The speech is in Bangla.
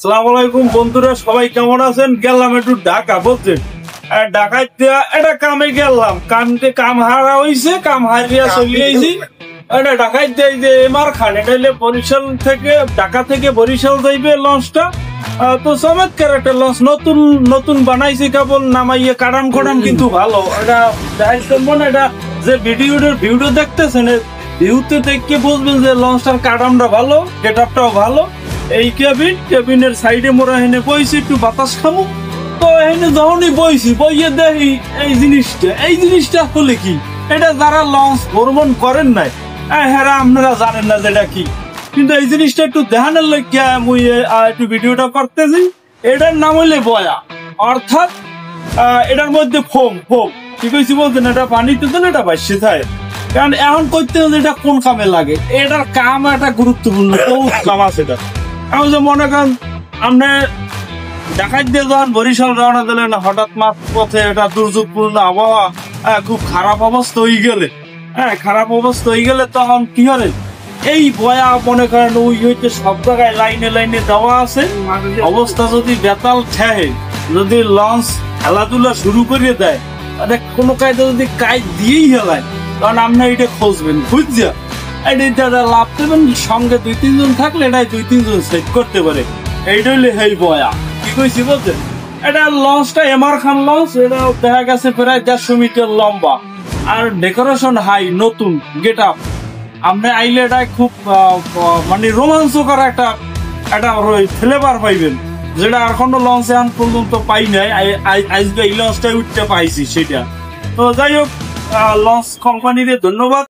সালাম আলাইকুম বন্ধুরা, সবাই কেমন আছেন? গেলাম একটু ঢাকা, বুঝছেন? ঢাকায় এটা কামে গেলাম, কাম হারা হয়েছে, কাম হারিয়া চলে আইছি। এটা ঢাকায় দেয় যে এমআর খান, এটা হলে বরিশাল থেকে, ঢাকা থেকে বরিশাল যাইবে লঞ্চটা। তো চমৎকার একটা লঞ্চ, নতুন নতুন বানাইছে, কেবল নামাইয়ে কাটাম কোটাম কিন্তু ভালো। এটা মনে এটা যে ভিডিও দেখতেছেন, ভিউতে দেখে বুঝবেন যে লঞ্চটার কাটামটা ভালো, গেট আপটাও ভালো। এই কেবিনের সাইডে মোরা এনে বইছি, একটু বাতাস খামো। তো এখানে যখনই বইছি, বইয়ে দেখি এই জিনিসটা হলে কি, এটা যারা লঞ্চ ভ্রমণ করেন নাই, হ্যাঁ আপনারা জানেন না যেটা কি। কিন্তু এই জিনিসটা একটু দেখানোর লইগা মুই একটু ভিডিওটা করতেছি। এটার নাম হইলে বয়া, অর্থাৎ এটার মধ্যে ফোম কি কইছি বলতেন, এটা পানিতে তো না, এটা বাসছে থাকে। কারণ এখন করতে হলে এটা কোন কামে লাগে, এটার কাম একটা গুরুত্বপূর্ণ, বহুত কাম আছে এটা। এখন যে মনে করেন আপনি ঢাকায় দিয়ে যখন বরিশাল রওনা দিলেন, হঠাৎ মাঝ পথে এটা দুর্যোগপূর্ণ আবহাওয়া, খুব খারাপ অবস্থা হয়ে গেলে তখন কি হবে, এই বয়া মনে করেন ওই হইতে সব জায়গায় লাইনে লাইনে দেওয়া আছে। অবস্থা যদি বেতাল ঠেহে, যদি লঞ্চ খেলাধুলা শুরু করে দেয়, মানে কোনো কায়দা যদি কাজ দিয়েই হেলায়, তখন আপনি এটা খুঁজবেন, বুঝছেন? এটা লাভ দেবেন, সঙ্গে 2-3 জন থাকলে এটাই 2-3 জন সেট করতে পারে। এইটা হইলে হেই বয়া, কি কইছি বলছেন? এটা লঞ্চটা এমআর খান লঞ্চ, এটা দেখা গেছে প্রায় 150 মিটার লম্বা, আর ডেকোরেশন হাই, নতুন গেট আপ। আপনি আইলে এটা খুব মানে রোমাঞ্চকর একটা ফ্লেভার পাইবেন, যেটা আর কোনো লঞ্চে এখন পর্যন্ত পাই নাই। আজকে এই লঞ্চটাই উঠতে পাইছি সেটা। তো যাই হোক, লঞ্চ কোম্পানিকে ধন্যবাদ।